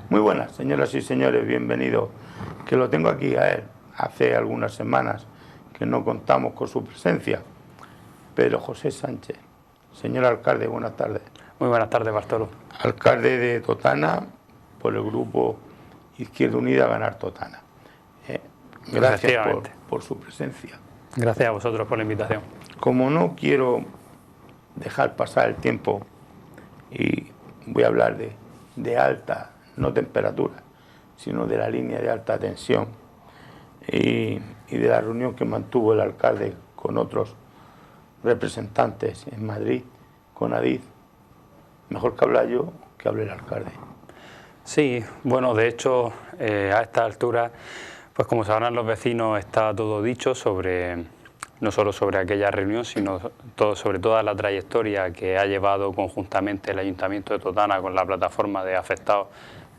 Muy buenas, señoras y señores, bienvenidos. Que lo tengo aquí a él. Hace algunas semanas que no contamos con su presencia. Pedro José Sánchez. Señor alcalde, buenas tardes. Muy buenas tardes, Bartolo. Alcalde de Totana por el grupo Izquierda Unida Ganar Totana. Gracias por su presencia. Gracias a vosotros por la invitación. Como no quiero dejar pasar el tiempo y voy a hablar de alta, no temperatura, sino de la línea de alta tensión y de la reunión que mantuvo el alcalde con otros representantes en Madrid, con Adif, mejor que hablar yo que hable el alcalde. Sí, bueno, de hecho, a esta altura, pues como sabrán los vecinos, está todo dicho sobre, no solo sobre aquella reunión, sino sobre toda la trayectoria que ha llevado conjuntamente el Ayuntamiento de Totana con la plataforma de afectados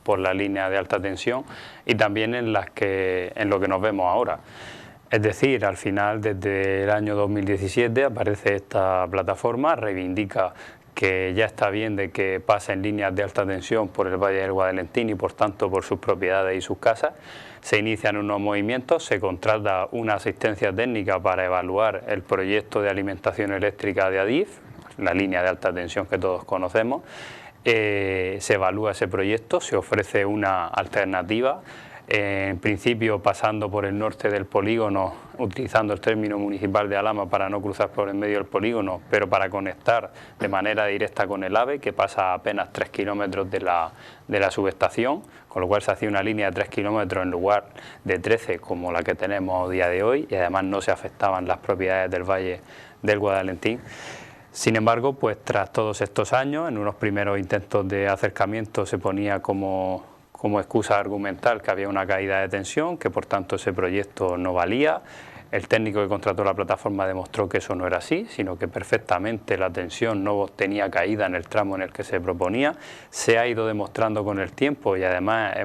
por la línea de alta tensión y también en lo que nos vemos ahora. Es decir, al final, desde el año 2017 aparece esta plataforma, reivindica que ya está bien de que pasen líneas de alta tensión por el Valle del Guadalentín y por tanto por sus propiedades y sus casas. Se inician unos movimientos, se contrata una asistencia técnica para evaluar el proyecto de alimentación eléctrica de Adif, la línea de alta tensión que todos conocemos. Se evalúa ese proyecto, se ofrece una alternativa, en principio pasando por el norte del polígono, utilizando el término municipal de Alhama para no cruzar por el medio del polígono, pero para conectar de manera directa con el AVE, que pasa a apenas 3 kilómetros de la subestación, con lo cual se hacía una línea de 3 kilómetros en lugar de 13 como la que tenemos a día de hoy, y además no se afectaban las propiedades del Valle del Guadalentín. Sin embargo, pues tras todos estos años, en unos primeros intentos de acercamiento se ponía como excusa argumental que había una caída de tensión, que por tanto ese proyecto no valía. El técnico que contrató la plataforma demostró que eso no era así, sino que perfectamente la tensión no tenía caída en el tramo en el que se proponía. Se ha ido demostrando con el tiempo y además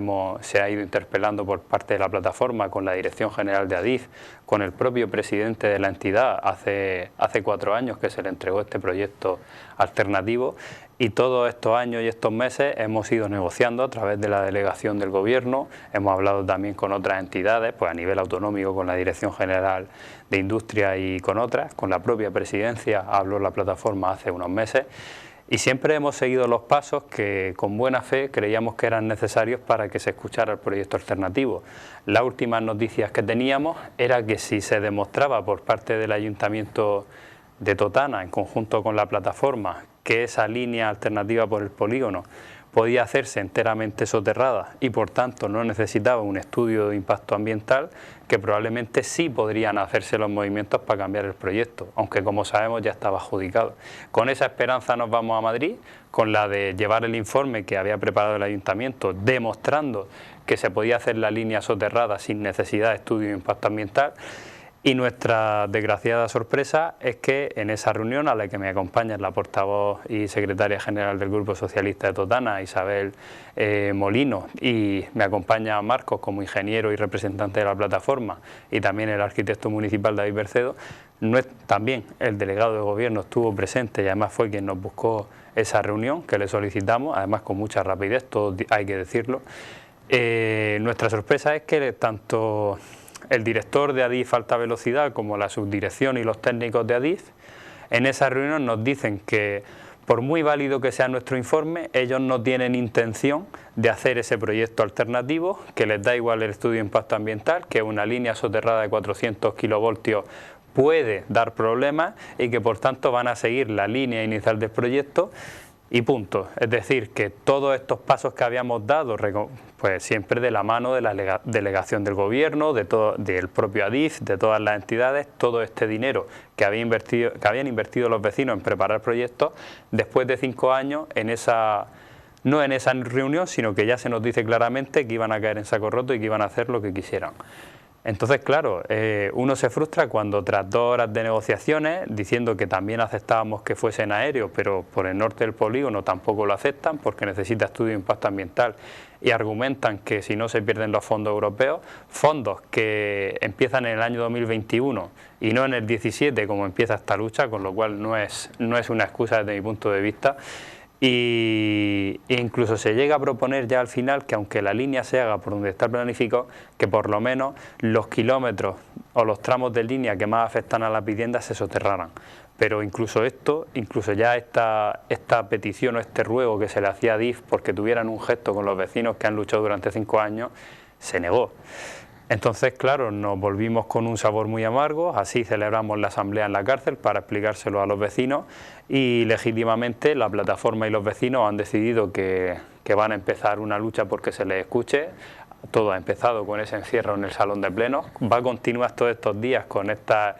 se ha ido interpelando por parte de la plataforma con la Dirección General de Adif, con el propio presidente de la entidad hace 4 años que se le entregó este proyecto alternativo. Y todos estos años y estos meses hemos ido negociando a través de la delegación del Gobierno, hemos hablado también con otras entidades, pues a nivel autonómico con la Dirección General de Industria y con otras, con la propia presidencia habló la plataforma hace unos meses y siempre hemos seguido los pasos que con buena fe creíamos que eran necesarios para que se escuchara el proyecto alternativo. Las últimas noticias que teníamos era que si se demostraba por parte del Ayuntamiento de Totana, en conjunto con la plataforma, que esa línea alternativa por el polígono podía hacerse enteramente soterrada y por tanto no necesitaba un estudio de impacto ambiental, que probablemente sí podrían hacerse los movimientos para cambiar el proyecto, aunque como sabemos ya estaba adjudicado. Con esa esperanza nos vamos a Madrid, con la de llevar el informe que había preparado el Ayuntamiento demostrando que se podía hacer la línea soterrada sin necesidad de estudio de impacto ambiental. Y nuestra desgraciada sorpresa es que en esa reunión, a la que me acompaña la portavoz y secretaria general del Grupo Socialista de Totana, Isabel Molino, y me acompaña Marcos como ingeniero y representante de la plataforma, y también el arquitecto municipal David Bercedo, también el delegado de gobierno estuvo presente y además fue quien nos buscó esa reunión que le solicitamos, además con mucha rapidez, todo hay que decirlo. Nuestra sorpresa es que tanto el director de Adif Alta Velocidad como la subdirección y los técnicos de Adif en esa reunión nos dicen que por muy válido que sea nuestro informe, ellos no tienen intención de hacer ese proyecto alternativo, que les da igual el estudio de impacto ambiental, que una línea soterrada de 400 kilovoltios puede dar problemas y que por tanto van a seguir la línea inicial del proyecto y punto. Es decir, que todos estos pasos que habíamos dado, pues siempre de la mano de la delegación del Gobierno, del propio Adif, de todas las entidades, todo este dinero que habían invertido los vecinos en preparar proyectos, después de 5 años, no en esa reunión, sino que ya se nos dice claramente que iban a caer en saco roto y que iban a hacer lo que quisieran. Entonces, claro, uno se frustra cuando tras 2 horas de negociaciones, diciendo que también aceptábamos que fuesen aéreos, pero por el norte del polígono tampoco lo aceptan porque necesita estudio de impacto ambiental, y argumentan que si no se pierden los fondos europeos, fondos que empiezan en el año 2021 y no en el 17 como empieza esta lucha, con lo cual no es una excusa desde mi punto de vista. E incluso se llega a proponer ya al final que aunque la línea se haga por donde está planificado, que por lo menos los kilómetros o los tramos de línea que más afectan a las viviendas se soterraran. Pero incluso ya esta petición o este ruego que se le hacía a Adif porque tuvieran un gesto con los vecinos que han luchado durante 5 años, se negó. Entonces, claro, nos volvimos con un sabor muy amargo, así celebramos la asamblea en la cárcel para explicárselo a los vecinos y legítimamente la plataforma y los vecinos han decidido que van a empezar una lucha porque se les escuche. Todo ha empezado con ese encierro en el salón de plenos, va a continuar todos estos días con estas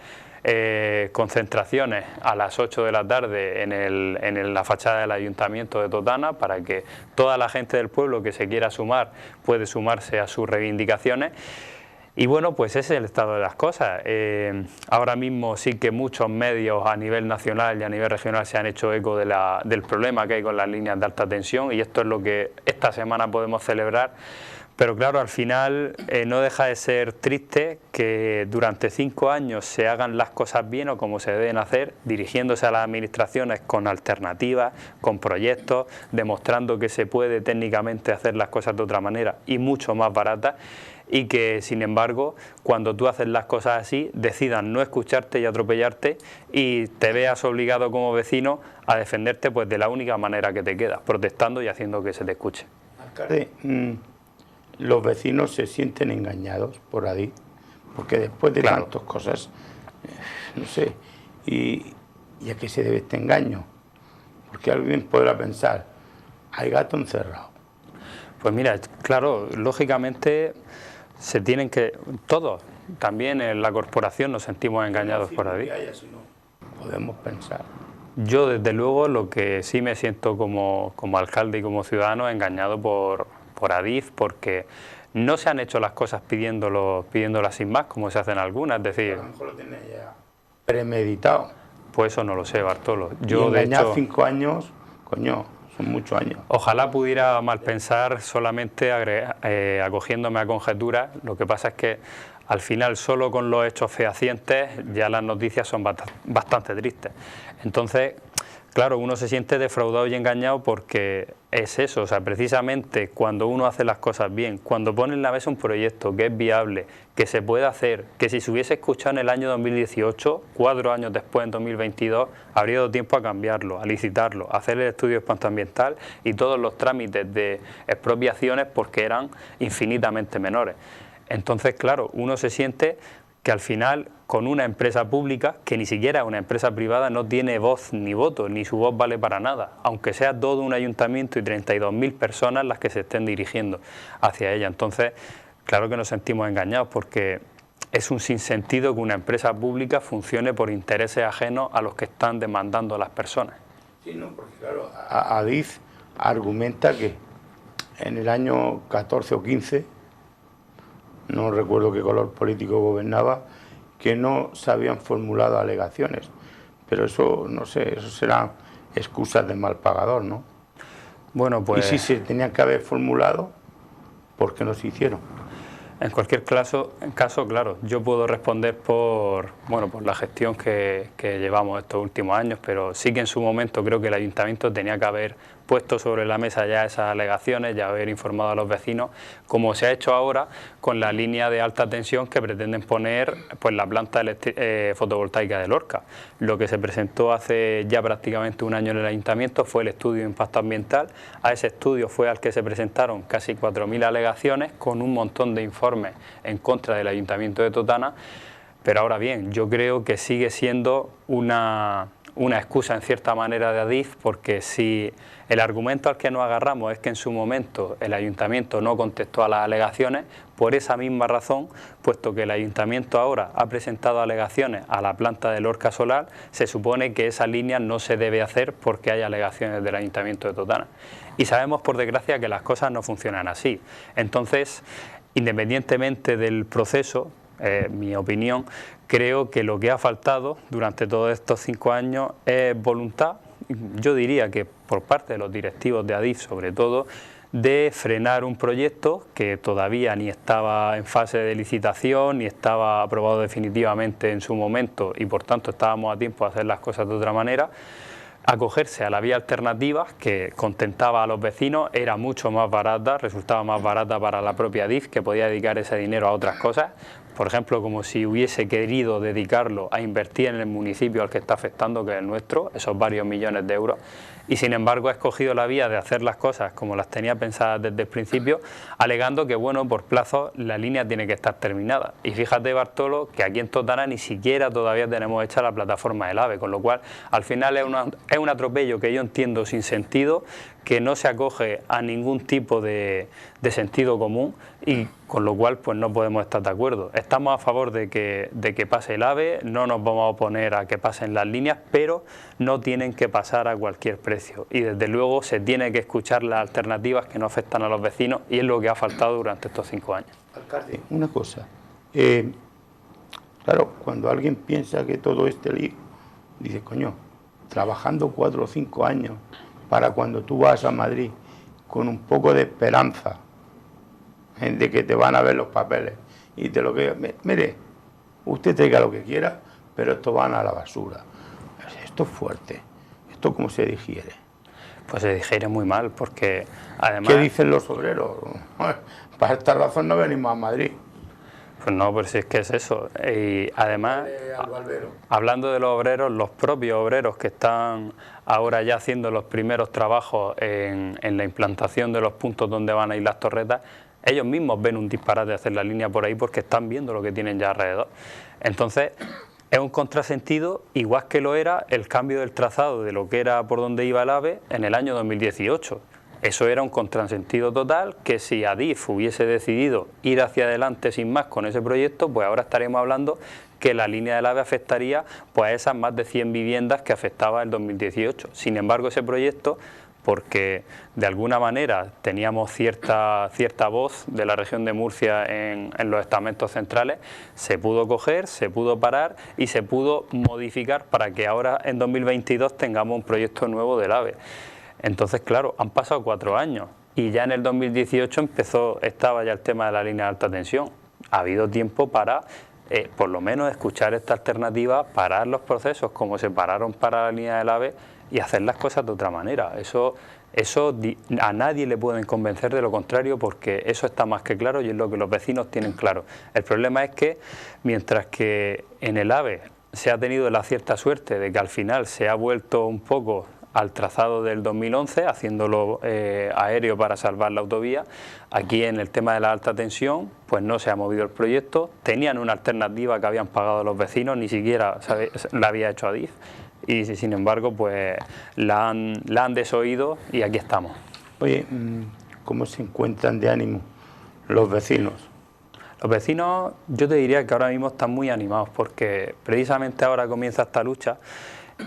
concentraciones a las 8 de la tarde en la fachada del Ayuntamiento de Totana para que toda la gente del pueblo que se quiera sumar puede sumarse a sus reivindicaciones. Y bueno, pues ese es el estado de las cosas. Ahora mismo sí que muchos medios a nivel nacional y a nivel regional se han hecho eco del problema que hay con las líneas de alta tensión y esto es lo que esta semana podemos celebrar. Pero claro, al final no deja de ser triste que durante 5 años se hagan las cosas bien o como se deben hacer, dirigiéndose a las administraciones con alternativas, con proyectos, demostrando que se puede técnicamente hacer las cosas de otra manera y mucho más baratas, y que sin embargo cuando tú haces las cosas así decidan no escucharte y atropellarte y te veas obligado como vecino a defenderte pues de la única manera que te queda, protestando y haciendo que se te escuche. Alcalde, los vecinos se sienten engañados por Adif, porque después de tantas cosas, no sé, y a qué se debe este engaño, porque alguien podrá pensar, hay gato encerrado. Pues mira, claro, lógicamente se tienen que, todos, también en la corporación nos sentimos engañados por Adif. Podemos pensar. Yo desde luego lo que sí me siento como alcalde y como ciudadano engañado por Adif, porque no se han hecho las cosas pidiéndolas sin más, como se hacen algunas, es decir... A lo mejor lo tiene ya premeditado. Pues eso no lo sé, Bartolo. Yo, de hecho, 5 años, coño, son muchos años. Ojalá pudiera malpensar solamente acogiéndome a conjeturas, lo que pasa es que al final solo con los hechos fehacientes ya las noticias son bastante tristes. Entonces... Claro, uno se siente defraudado y engañado porque es eso, o sea, precisamente cuando uno hace las cosas bien, cuando pone en la mesa un proyecto que es viable, que se puede hacer, que si se hubiese escuchado en el año 2018, 4 años después, en 2022, habría dado tiempo a cambiarlo, a licitarlo, a hacer el estudio de impacto ambiental y todos los trámites de expropiaciones porque eran infinitamente menores. Entonces, claro, uno se siente que al final con una empresa pública, que ni siquiera es una empresa privada, no tiene voz ni voto, ni su voz vale para nada, aunque sea todo un ayuntamiento y 32.000 personas las que se estén dirigiendo hacia ella. Entonces, claro que nos sentimos engañados porque es un sinsentido que una empresa pública funcione por intereses ajenos a los que están demandando las personas. Sí, no, porque claro, Adif argumenta que en el año 14 o 15, no recuerdo qué color político gobernaba, que no se habían formulado alegaciones. Pero eso, no sé, eso serán excusas de mal pagador, ¿no? Bueno, pues... Y si se tenían que haber formulado, ¿por qué no se hicieron? En cualquier caso, claro, yo puedo responder por la gestión que llevamos estos últimos años, pero sí que en su momento creo que el ayuntamiento tenía que haber puesto sobre la mesa ya esas alegaciones, ya haber informado a los vecinos, como se ha hecho ahora con la línea de alta tensión que pretenden poner pues la planta fotovoltaica de Lorca. Lo que se presentó hace ya prácticamente un año en el ayuntamiento fue el estudio de impacto ambiental. A ese estudio fue al que se presentaron casi 4.000 alegaciones con un montón de informes en contra del ayuntamiento de Totana, pero ahora bien, yo creo que sigue siendo una excusa en cierta manera de Adif, porque si el argumento al que nos agarramos es que en su momento el ayuntamiento no contestó a las alegaciones, por esa misma razón, puesto que el ayuntamiento ahora ha presentado alegaciones a la planta de Lorca Solar, se supone que esa línea no se debe hacer porque hay alegaciones del ayuntamiento de Totana. Y sabemos por desgracia que las cosas no funcionan así. Entonces, independientemente del proceso, mi opinión, creo que lo que ha faltado durante todos estos 5 años es voluntad, yo diría que por parte de los directivos de Adif sobre todo, de frenar un proyecto que todavía ni estaba en fase de licitación, ni estaba aprobado definitivamente en su momento y por tanto estábamos a tiempo de hacer las cosas de otra manera, acogerse a la vía alternativa que contentaba a los vecinos, era mucho más barata, resultaba más barata para la propia Adif, que podía dedicar ese dinero a otras cosas, por ejemplo, como si hubiese querido dedicarlo a invertir en el municipio al que está afectando, que es el nuestro, esos varios millones de euros, y sin embargo ha escogido la vía de hacer las cosas como las tenía pensadas desde el principio, alegando que bueno, por plazo la línea tiene que estar terminada. Y fíjate, Bartolo, que aquí en Totana ni siquiera todavía tenemos hecha la plataforma del AVE, con lo cual al final es un atropello que yo entiendo sin sentido, que no se acoge a ningún tipo de sentido común y con lo cual pues no podemos estar de acuerdo. Estamos a favor de que pase el AVE, no nos vamos a oponer a que pasen las líneas, pero no tienen que pasar a cualquier precio y desde luego se tiene que escuchar las alternativas que no afectan a los vecinos y es lo que ha faltado durante estos 5 años. Alcalde, una cosa, claro, cuando alguien piensa que todo este lío, dice, coño, trabajando 4 o 5 años para cuando tú vas a Madrid con un poco de esperanza de que te van a ver los papeles y te lo que... Mire, usted traiga lo que quiera, pero esto van a la basura. Esto es fuerte. ¿Esto cómo se digiere? Pues se digiere muy mal, porque además... ¿Qué dicen los obreros? Para esta razón no venimos a Madrid. Pues no, pues si es que es eso. Y además, hablando de los obreros, los propios obreros que están ahora ya haciendo los primeros trabajos en la implantación de los puntos donde van a ir las torretas, ellos mismos ven un disparate hacer la línea por ahí porque están viendo lo que tienen ya alrededor. Entonces, es un contrasentido, igual que lo era el cambio del trazado de lo que era por donde iba el AVE en el año 2018. Eso era un contrasentido total, que si Adif hubiese decidido ir hacia adelante sin más con ese proyecto, pues ahora estaríamos hablando que la línea del AVE afectaría pues, a esas más de 100 viviendas que afectaba el 2018. Sin embargo, ese proyecto, porque de alguna manera teníamos cierta voz de la región de Murcia en los estamentos centrales, se pudo coger, se pudo parar y se pudo modificar para que ahora en 2022 tengamos un proyecto nuevo del AVE. Entonces, claro, han pasado 4 años y ya en el 2018 estaba ya el tema de la línea de alta tensión. Ha habido tiempo para, por lo menos, escuchar esta alternativa, parar los procesos como se pararon para la línea del AVE y hacer las cosas de otra manera. Eso a nadie le pueden convencer de lo contrario porque eso está más que claro y es lo que los vecinos tienen claro. El problema es que mientras que en el AVE se ha tenido la cierta suerte de que al final se ha vuelto un poco al trazado del 2011, haciéndolo aéreo para salvar la autovía. Aquí en el tema de la alta tensión, pues no se ha movido el proyecto, tenían una alternativa que habían pagado los vecinos, ni siquiera la había hecho Adif, y sin embargo pues la han desoído y aquí estamos. Oye, ¿cómo se encuentran de ánimo los vecinos? Los vecinos, yo te diría que ahora mismo están muy animados porque precisamente ahora comienza esta lucha.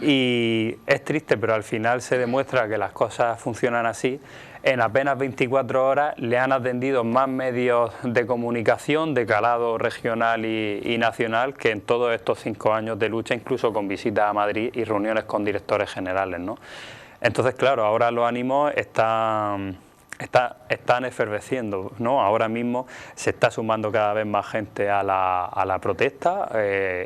Y es triste, pero al final se demuestra que las cosas funcionan así. En apenas 24 horas le han atendido más medios de comunicación de calado regional y nacional que en todos estos 5 años de lucha, incluso con visitas a Madrid y reuniones con directores generales, ¿no? Entonces, claro, ahora los ánimos están efervesciendo, ¿no? Ahora mismo se está sumando cada vez más gente a la protesta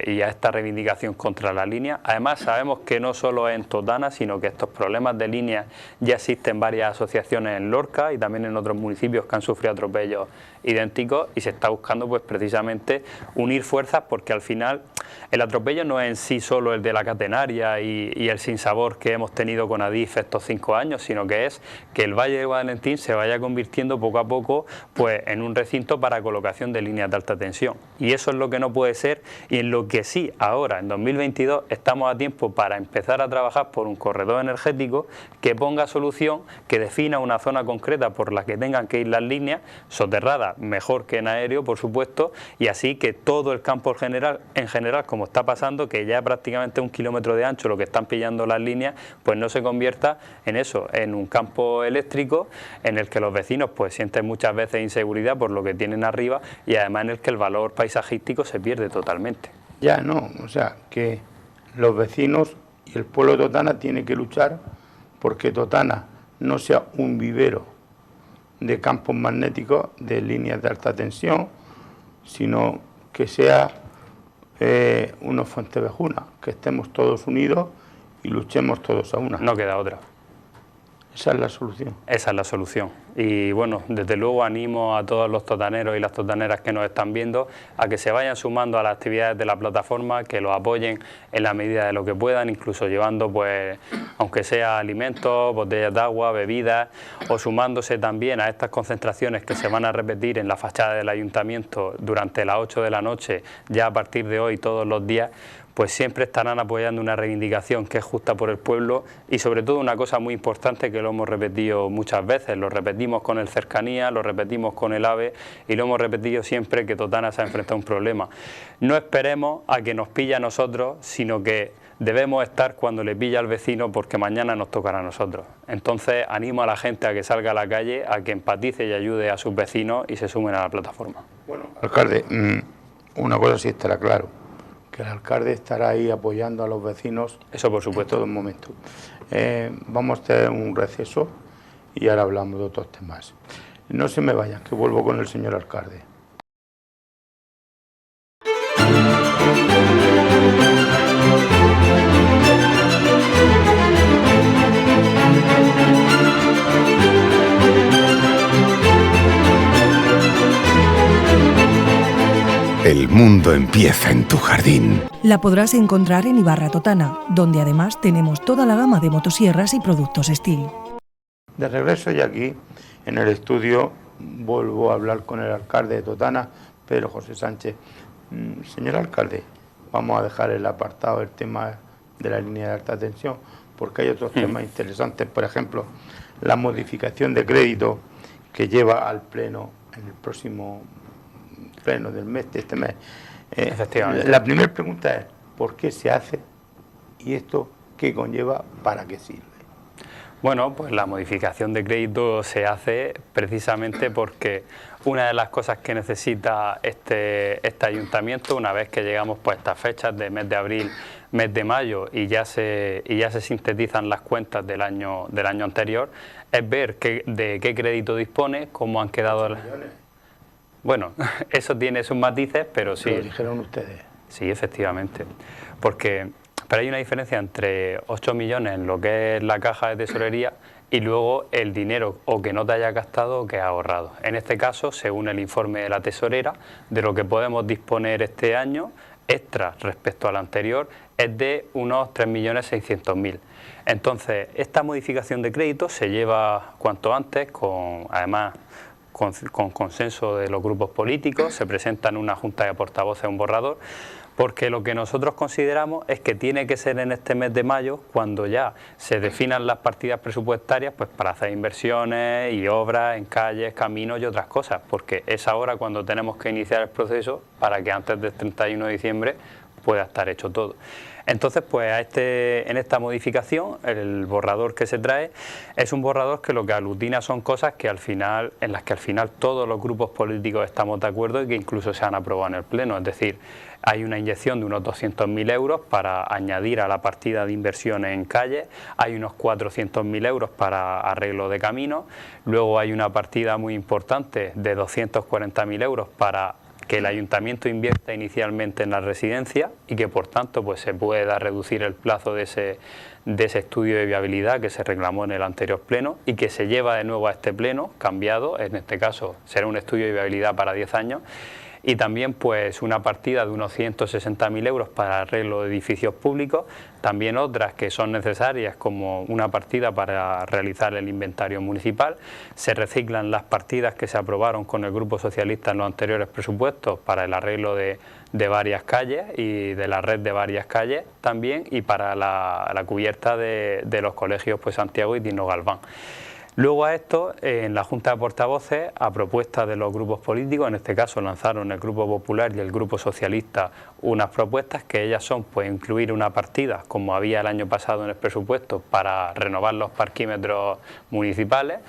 y a esta reivindicación contra la línea. Además sabemos que no solo es en Totana, sino que estos problemas de línea ya existen varias asociaciones en Lorca y también en otros municipios que han sufrido atropellos idénticos y se está buscando pues precisamente unir fuerzas porque al final el atropello no es en sí solo el de la catenaria y el sinsabor que hemos tenido con Adif estos 5 años, sino que es que el Valle de Guadalentín se vaya convirtiendo poco a poco pues en un recinto para colocación de líneas de alta tensión y eso es lo que no puede ser y en lo que sí ahora en 2022 estamos a tiempo para empezar a trabajar por un corredor energético que ponga solución, que defina una zona concreta por la que tengan que ir las líneas soterradas mejor que en aéreo por supuesto y así que todo el campo en general catedral, como está pasando, que ya prácticamente 1 kilómetro de ancho lo que están pillando las líneas, pues no se convierta en eso, en un campo eléctrico en el que los vecinos pues sienten muchas veces inseguridad por lo que tienen arriba y además en el que el valor paisajístico se pierde totalmente. Ya no, o sea, que los vecinos y el pueblo de Totana tiene que luchar porque Totana no sea un vivero de campos magnéticos, de líneas de alta tensión, sino que sea una Fuentevejuna, que estemos todos unidos y luchemos todos a una. No queda otra. Esa es la solución. Esa es la solución. Y bueno, desde luego animo a todos los totaneros y las totaneras que nos están viendo a que se vayan sumando a las actividades de la plataforma, que los apoyen en la medida de lo que puedan, incluso llevando, pues, aunque sea alimentos, botellas de agua, bebidas, o sumándose también a estas concentraciones que se van a repetir en la fachada del ayuntamiento durante las 8 de la noche, ya a partir de hoy todos los días, pues siempre estarán apoyando una reivindicación que es justa por el pueblo y sobre todo una cosa muy importante que lo hemos repetido muchas veces, lo repetimos con el Cercanía, lo repetimos con el AVE y lo hemos repetido siempre que Totana se ha enfrentado a un problema. No esperemos a que nos pille a nosotros, sino que debemos estar cuando le pilla al vecino porque mañana nos tocará a nosotros. Entonces animo a la gente a que salga a la calle, a que empatice y ayude a sus vecinos y se sumen a la plataforma. Bueno, alcalde, una cosa sí estará claro, que el alcalde estará ahí apoyando a los vecinos. Eso por supuesto. En todo momento. Vamos a tener un receso y ahora hablamos de otros temas. No se me vayan, que vuelvo con el señor alcalde. El mundo empieza en tu jardín. La podrás encontrar en Ibarra Totana, donde además tenemos toda la gama de motosierras y productos Steel. De regreso y aquí en el estudio vuelvo a hablar con el alcalde de Totana, Pedro José Sánchez. Señor alcalde, vamos a dejar el apartado el tema de la línea de alta tensión, porque hay otros temas interesantes, por ejemplo, la modificación de crédito que lleva al pleno en el próximo pleno del mes, de este mes. Efectivamente. La primera pregunta es, ¿por qué se hace? ¿Y esto qué conlleva? ¿Para qué sirve? Bueno, pues la modificación de crédito se hace precisamente porque una de las cosas que necesita este ayuntamiento, una vez que llegamos pues a estas fechas de mes de abril, mes de mayo y ya se sintetizan las cuentas del año anterior, es ver de qué crédito dispone, cómo han quedado las... Bueno, eso tiene sus matices, pero sí. Lo dijeron ustedes. Sí, efectivamente. Pero hay una diferencia entre 8 millones en lo que es la caja de tesorería y luego el dinero o que no te haya gastado o que has ahorrado. En este caso, según el informe de la tesorera, de lo que podemos disponer este año, extra respecto al anterior, es de unos 3.600.000. Entonces, esta modificación de crédito se lleva cuanto antes, además con consenso de los grupos políticos, se presenta en una junta de portavoces un borrador, porque lo que nosotros consideramos es que tiene que ser en este mes de mayo cuando ya se definan las partidas presupuestarias pues para hacer inversiones y obras en calles, caminos y otras cosas, porque es ahora cuando tenemos que iniciar el proceso para que antes del 31 de diciembre pueda estar hecho todo. Entonces, pues en esta modificación, el borrador que se trae es un borrador que lo que aglutina son cosas que en las que al final todos los grupos políticos estamos de acuerdo y que incluso se han aprobado en el Pleno. Es decir, hay una inyección de unos 200.000 euros para añadir a la partida de inversiones en calles, hay unos 400.000 euros para arreglo de caminos, luego hay una partida muy importante de 240.000 euros para que el ayuntamiento invierta inicialmente en la residencia y que por tanto pues se pueda reducir el plazo de ese estudio de viabilidad que se reclamó en el anterior pleno y que se lleva de nuevo a este pleno, cambiado, en este caso será un estudio de viabilidad para 10 años, y también pues una partida de unos 160.000 euros para arreglo de edificios públicos, también otras que son necesarias como una partida para realizar el inventario municipal. Se reciclan las partidas que se aprobaron con el Grupo Socialista en los anteriores presupuestos para el arreglo de varias calles y de la red de varias calles también, y para la cubierta de los colegios pues Santiago y Tino Galván. Luego a esto, en la Junta de Portavoces, a propuesta de los grupos políticos, en este caso lanzaron el Grupo Popular y el Grupo Socialista unas propuestas que ellas son pues incluir una partida, como había el año pasado en el presupuesto, para renovar los parquímetros municipales,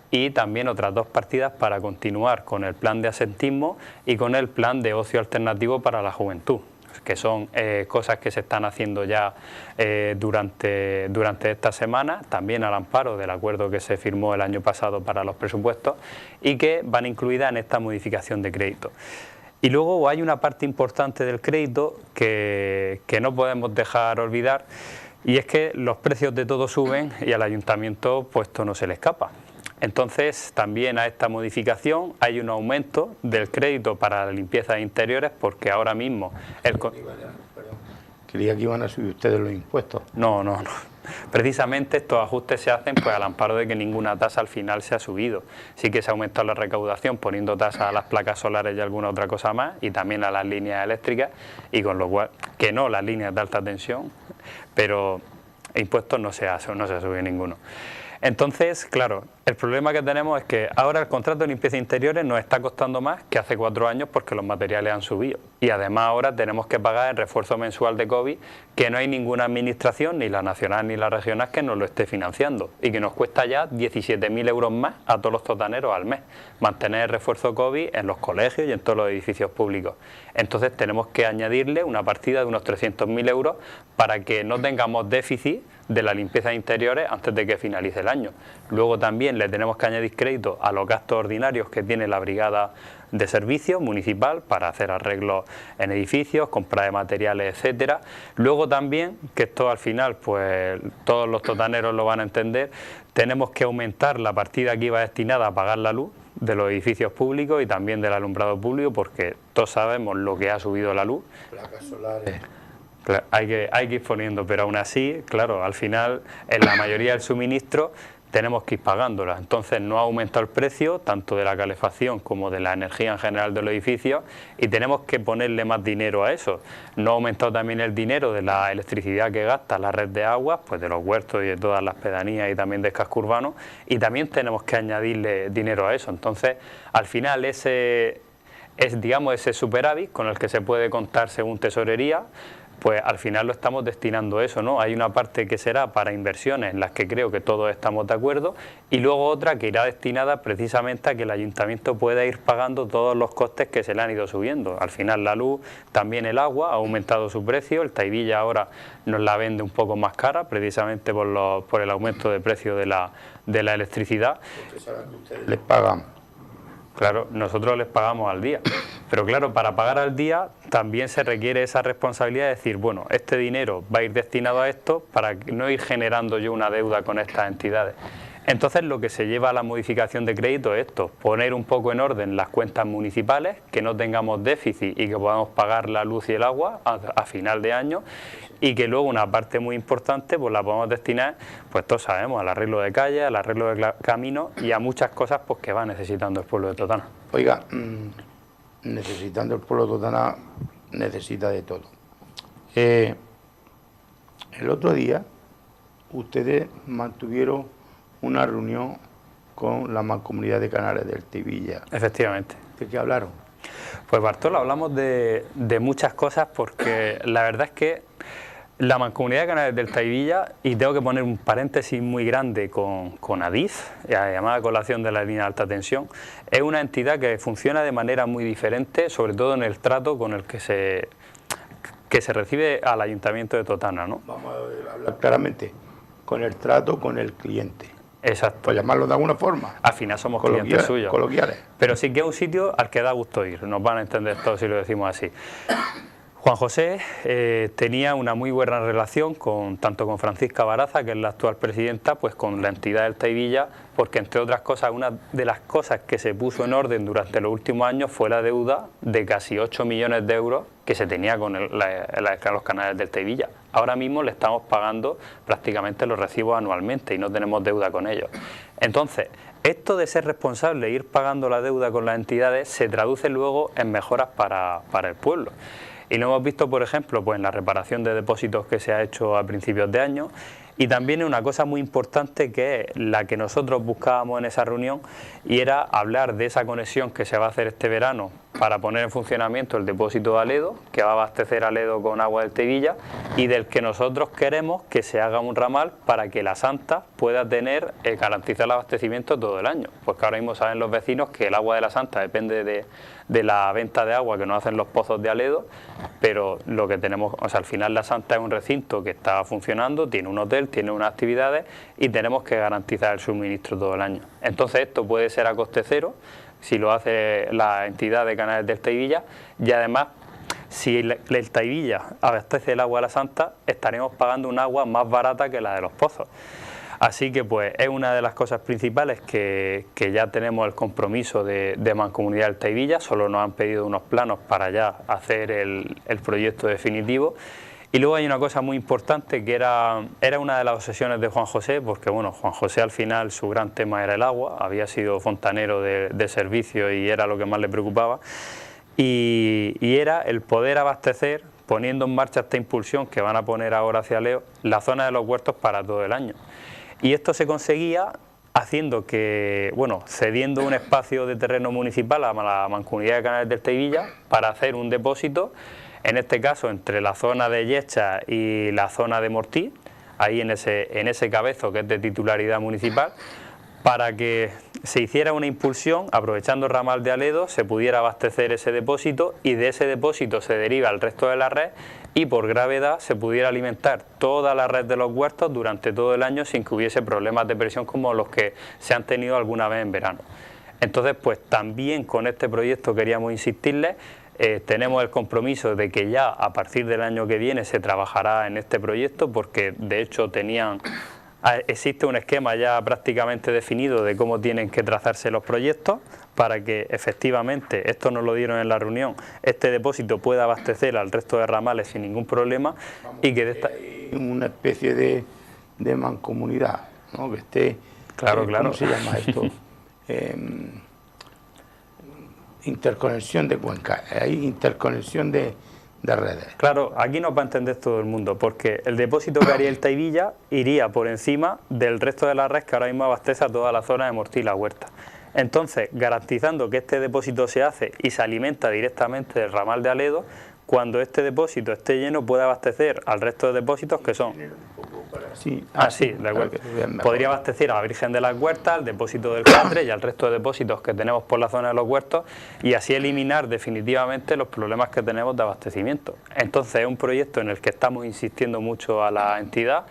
y también otras 2 partidas para continuar con el plan de asentismo y con el plan de ocio alternativo para la juventud, que son cosas que se están haciendo ya durante esta semana, también al amparo del acuerdo que se firmó el año pasado para los presupuestos y que van incluidas en esta modificación de crédito. Y luego hay una parte importante del crédito que no podemos dejar olvidar, y es que los precios de todo suben y al ayuntamiento pues esto no se le escapa. Entonces, también a esta modificación hay un aumento del crédito para la limpieza de interiores, porque ahora mismo... Creía que iban a subir ustedes los impuestos. No. Precisamente estos ajustes se hacen pues al amparo de que ninguna tasa al final se ha subido. Sí que se ha aumentado la recaudación poniendo tasa a las placas solares y alguna otra cosa más, y también a las líneas eléctricas, y con lo cual, que no las líneas de alta tensión, pero impuestos no se ha subido ninguno. Entonces, claro, el problema que tenemos es que ahora el contrato de limpieza de interiores nos está costando más que hace 4 años porque los materiales han subido. Y además ahora tenemos que pagar el refuerzo mensual de COVID, que no hay ninguna administración, ni la nacional ni la regional, que nos lo esté financiando. Y que nos cuesta ya 17.000 euros más a todos los totaneros al mes mantener el refuerzo COVID en los colegios y en todos los edificios públicos. Entonces tenemos que añadirle una partida de unos 300.000 euros para que no tengamos déficit de la limpieza de interiores antes de que finalice el año. Luego también le tenemos que añadir crédito a los gastos ordinarios que tiene la brigada de servicio municipal para hacer arreglos en edificios, compra de materiales, etcétera. Luego también, que esto al final pues todos los totaneros lo van a entender, tenemos que aumentar la partida que iba destinada a pagar la luz de los edificios públicos y también del alumbrado público, porque todos sabemos lo que ha subido la luz. Placas solares. Claro, hay que ir poniendo, pero aún así, claro, al final en la mayoría del suministro tenemos que ir pagándola. Entonces no ha aumentado el precio tanto de la calefacción como de la energía en general de los edificios, y tenemos que ponerle más dinero a eso. No ha aumentado también el dinero de la electricidad que gasta la red de aguas, pues de los huertos y de todas las pedanías y también del casco urbano, y también tenemos que añadirle dinero a eso. Entonces, al final ese superávit con el que se puede contar según tesorería, pues al final lo estamos destinando a eso, ¿no? Hay una parte que será para inversiones en las que creo que todos estamos de acuerdo, y luego otra que irá destinada precisamente a que el ayuntamiento pueda ir pagando todos los costes que se le han ido subiendo. Al final la luz, también el agua, ha aumentado su precio, el Tahivilla ahora nos la vende un poco más cara precisamente por el aumento de precio de la electricidad. ¿Les pagan? Claro, nosotros les pagamos al día, pero claro, para pagar al día también se requiere esa responsabilidad de decir, bueno, este dinero va a ir destinado a esto para no ir generando yo una deuda con estas entidades. Entonces lo que se lleva a la modificación de crédito es esto, poner un poco en orden las cuentas municipales, que no tengamos déficit y que podamos pagar la luz y el agua a final de año, y que luego una parte muy importante pues la podemos destinar, pues todos sabemos, al arreglo de calles, al arreglo de caminos y a muchas cosas pues que va necesitando el pueblo de Totana. Oiga, necesitando el pueblo de Totana necesita de todo. El otro día ustedes mantuvieron una reunión con la Mancomunidad de Canales del Tahivilla. Efectivamente. ¿De qué hablaron? Pues Bartolo, hablamos de muchas cosas, porque la verdad es que la Mancomunidad de Canales del Tahivilla, y tengo que poner un paréntesis muy grande con Adif, la llamada colación de la línea de alta tensión, es una entidad que funciona de manera muy diferente, sobre todo en el trato con el que se recibe al Ayuntamiento de Totana, ¿no? Vamos a hablar claramente, con el trato con el cliente. Exacto. Por llamarlo de alguna forma. Al final somos clientes suyos. Coloquiales. Pero sí que es un sitio al que da gusto ir, nos van a entender todos si lo decimos así. Juan José tenía una muy buena relación tanto con Francisca Baraza, que es la actual presidenta, pues con la entidad del Tahivilla, porque entre otras cosas, una de las cosas que se puso en orden durante los últimos años fue la deuda de casi 8 millones de euros que se tenía con los canales del Tahivilla. Ahora mismo le estamos pagando prácticamente los recibos anualmente y no tenemos deuda con ellos. Entonces, esto de ser responsable e ir pagando la deuda con las entidades se traduce luego en mejoras para el pueblo. Y lo hemos visto, por ejemplo, pues en la reparación de depósitos que se ha hecho a principios de año, Y también una cosa muy importante que es la que nosotros buscábamos en esa reunión, y era hablar de esa conexión que se va a hacer este verano para poner en funcionamiento el depósito de Aledo, que va a abastecer a Aledo con agua del Teivilla, y del que nosotros queremos que se haga un ramal para que la Santa pueda tener, garantizar el abastecimiento todo el año. Porque ahora mismo saben los vecinos que el agua de la Santa depende de la venta de agua que nos hacen los pozos de Aledo, pero lo que tenemos, o sea, al final la Santa es un recinto que está funcionando, tiene un hotel, tiene unas actividades y tenemos que garantizar el suministro todo el año. Entonces esto puede ser a coste cero si lo hace la entidad de Canales del Teivilla, y además si el Teivilla abastece el agua a la Santa, estaremos pagando un agua más barata que la de los pozos. Así que pues es una de las cosas principales que ya tenemos el compromiso de Mancomunidad del Teivilla. Solo nos han pedido unos planos para ya hacer el proyecto definitivo. Y luego hay una cosa muy importante que era una de las obsesiones de Juan José, porque bueno, Juan José al final su gran tema era el agua, había sido fontanero de servicio y era lo que más le preocupaba, y era el poder abastecer, poniendo en marcha esta impulsión que van a poner ahora hacia Leo, la zona de los huertos para todo el año. Y esto se conseguía haciendo que, bueno, cediendo un espacio de terreno municipal a la Mancomunidad de Canales del Teivilla para hacer un depósito, en este caso entre la zona de Llecha y la zona de Mortí, ahí en ese cabezo que es de titularidad municipal, para que se hiciera una impulsión, aprovechando el ramal de Aledo, se pudiera abastecer ese depósito y de ese depósito se deriva el resto de la red y por gravedad se pudiera alimentar toda la red de los huertos durante todo el año sin que hubiese problemas de presión como los que se han tenido alguna vez en verano. Entonces, pues también con este proyecto queríamos insistirles. Tenemos el compromiso de que ya a partir del año que viene se trabajará en este proyecto, porque de hecho existe un esquema ya prácticamente definido de cómo tienen que trazarse los proyectos para que efectivamente, esto nos lo dieron en la reunión, este depósito pueda abastecer al resto de ramales sin ningún problema. Y que una especie de mancomunidad, ¿no? Que esté, claro. ¿cómo se llama esto? Interconexión de cuencas, hay interconexión de redes. Claro, aquí nos va a entender todo el mundo, porque el depósito que haría el Teivilla iría por encima del resto de la red que ahora mismo abastece a toda la zona de Mortí y La Huerta. Entonces, garantizando que este depósito se hace y se alimenta directamente del ramal de Aledo, cuando este depósito esté lleno puede abastecer al resto de depósitos que son... Sí, sí, de acuerdo. Podría abastecer a la Virgen de las Huertas, al depósito del Catre y al resto de depósitos que tenemos por la zona de los huertos, y así eliminar definitivamente los problemas que tenemos de abastecimiento. Entonces es un proyecto en el que estamos insistiendo mucho a la entidad.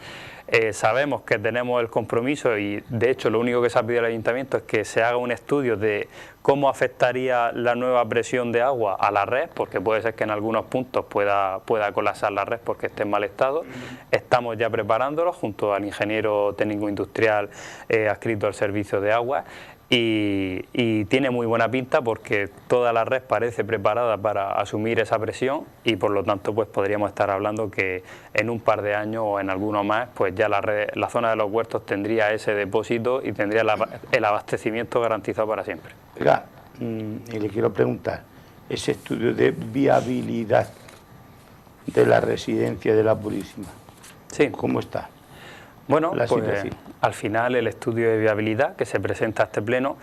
Sabemos que tenemos el compromiso y de hecho lo único que se ha pedido al Ayuntamiento es que se haga un estudio de cómo afectaría la nueva presión de agua a la red, porque puede ser que en algunos puntos pueda colapsar la red porque esté en mal estado. Estamos ya preparándolo junto al ingeniero técnico industrial adscrito al servicio de agua. Y tiene muy buena pinta porque toda la red parece preparada para asumir esa presión y por lo tanto pues podríamos estar hablando que en un par de años o en alguno más pues ya la zona de los huertos tendría ese depósito y tendría el abastecimiento garantizado para siempre. Oiga, y le quiero preguntar, ese estudio de viabilidad de la residencia de la Purísima, sí. ¿Cómo está? Bueno, pues al final el estudio de viabilidad que se presenta a este pleno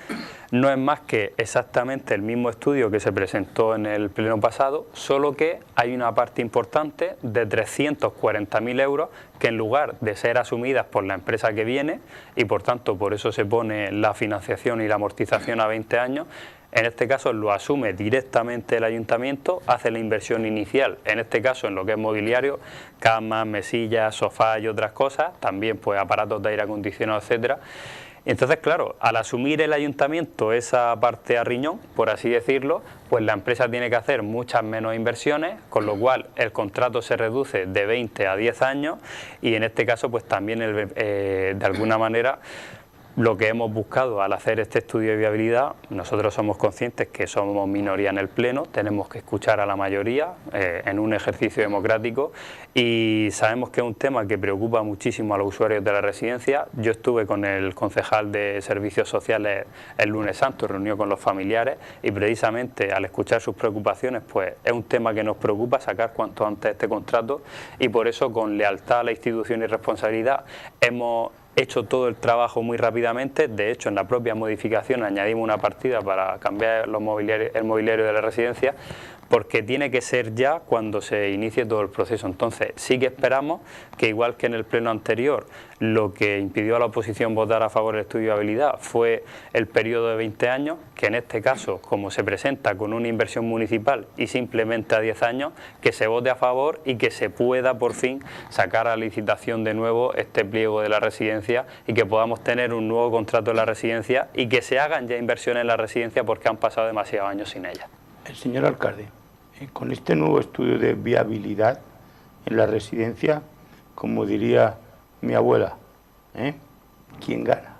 no es más que exactamente el mismo estudio que se presentó en el pleno pasado, solo que hay una parte importante de 340.000 euros que en lugar de ser asumidas por la empresa que viene, y por tanto por eso se pone la financiación y la amortización a 20 años, en este caso lo asume directamente el Ayuntamiento, hace la inversión inicial, en este caso en lo que es mobiliario, camas, mesillas, sofás y otras cosas, también pues aparatos de aire acondicionado, etcétera. Entonces, claro, al asumir el Ayuntamiento esa parte a riñón, por así decirlo, pues la empresa tiene que hacer muchas menos inversiones, con lo cual el contrato se reduce de 20 a 10 años y en este caso pues también de alguna manera lo que hemos buscado al hacer este estudio de viabilidad, nosotros somos conscientes que somos minoría en el Pleno, tenemos que escuchar a la mayoría en un ejercicio democrático y sabemos que es un tema que preocupa muchísimo a los usuarios de la residencia. Yo estuve con el concejal de Servicios Sociales el lunes santo, reunido con los familiares y precisamente al escuchar sus preocupaciones, pues es un tema que nos preocupa sacar cuanto antes este contrato y por eso con lealtad a la institución y responsabilidad hemos hecho todo el trabajo muy rápidamente. De hecho, en la propia modificación añadimos una partida para cambiar el mobiliario de la residencia, porque tiene que ser ya cuando se inicie todo el proceso. Entonces, sí que esperamos que, igual que en el pleno anterior, lo que impidió a la oposición votar a favor del estudio de viabilidad fue el periodo de 20 años, que en este caso, como se presenta con una inversión municipal y simplemente a 10 años, que se vote a favor y que se pueda por fin sacar a licitación de nuevo este pliego de la residencia y que podamos tener un nuevo contrato en la residencia y que se hagan ya inversiones en la residencia porque han pasado demasiados años sin ella. Señor alcalde, con este nuevo estudio de viabilidad en la residencia, como diría mi abuela, ¿quién gana?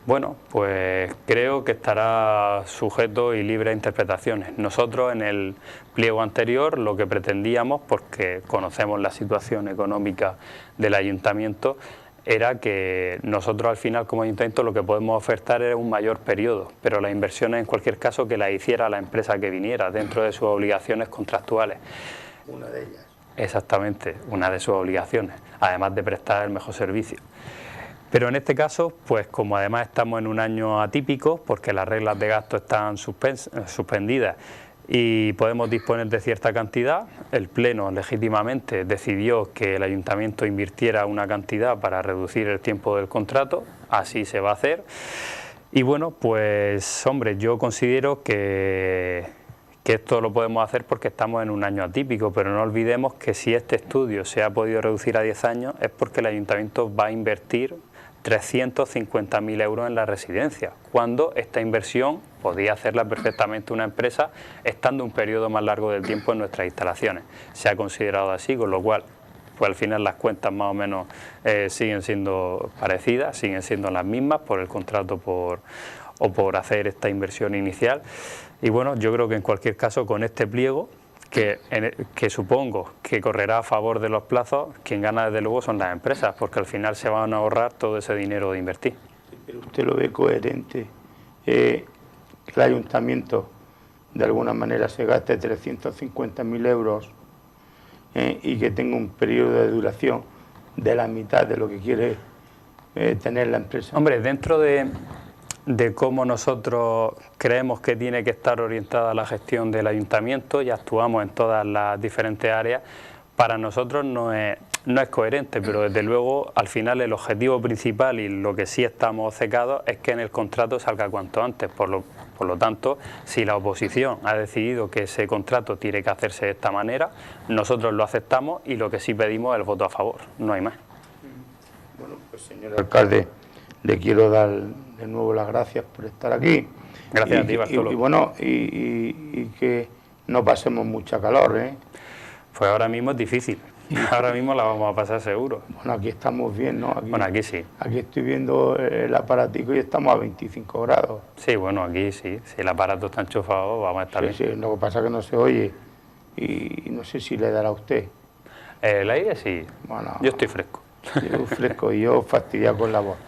Bueno, pues creo que estará sujeto y libre a interpretaciones. Nosotros en el pliego anterior lo que pretendíamos, porque conocemos la situación económica del ayuntamiento, era que nosotros al final como ayuntamiento lo que podemos ofertar es un mayor periodo, pero las inversiones en cualquier caso que las hiciera la empresa que viniera dentro de sus obligaciones contractuales. Una de ellas. Exactamente, una de sus obligaciones, además de prestar el mejor servicio. Pero en este caso, pues como además estamos en un año atípico, porque las reglas de gasto están suspendidas y podemos disponer de cierta cantidad, el Pleno legítimamente decidió que el Ayuntamiento invirtiera una cantidad para reducir el tiempo del contrato, así se va a hacer. Y bueno, pues hombre, yo considero que esto lo podemos hacer porque estamos en un año atípico, pero no olvidemos que si este estudio se ha podido reducir a 10 años es porque el Ayuntamiento va a invertir 350.000 euros en la residencia, cuando esta inversión podía hacerla perfectamente una empresa estando un periodo más largo del tiempo en nuestras instalaciones. Se ha considerado así, con lo cual pues al final las cuentas más o menos siguen siendo parecidas, siguen siendo las mismas por el contrato o por hacer esta inversión inicial. Y bueno, yo creo que en cualquier caso con este pliego, que supongo que correrá a favor de los plazos, quien gana desde luego son las empresas, porque al final se van a ahorrar todo ese dinero de invertir. Pero usted lo ve coherente, que el ayuntamiento de alguna manera se gaste 350.000 euros y que tenga un periodo de duración de la mitad de lo que quiere tener la empresa. Hombre, dentro de cómo nosotros creemos que tiene que estar orientada la gestión del ayuntamiento y actuamos en todas las diferentes áreas, para nosotros no es coherente, pero desde luego al final el objetivo principal y lo que sí estamos obcecados es que en el contrato salga cuanto antes. Por lo tanto, si la oposición ha decidido que ese contrato tiene que hacerse de esta manera, nosotros lo aceptamos y lo que sí pedimos es el voto a favor, no hay más. Bueno, pues señor alcalde, le quiero dar de nuevo las gracias por estar aquí. Gracias a ti, Bartolo. Y bueno, y que no pasemos mucha calor, Pues ahora mismo es difícil, ahora mismo la vamos a pasar seguro. Bueno, aquí estamos bien, ¿no? Bueno, aquí sí. Aquí estoy viendo el aparatico y estamos a 25 grados. Sí, bueno, aquí sí, si el aparato está enchufado vamos a estar bien. Sí, lo que pasa es que no se oye y no sé si le dará a usted. El aire sí, bueno, yo estoy fresco. Yo fresco y yo fastidiado con la voz.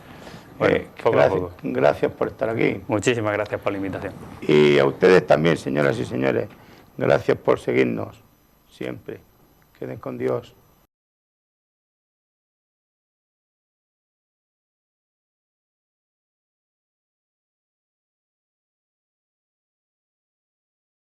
Bueno, poco a poco. Gracias por estar aquí. Muchísimas gracias por la invitación. Y a ustedes también, señoras y señores, gracias por seguirnos siempre. Queden con Dios.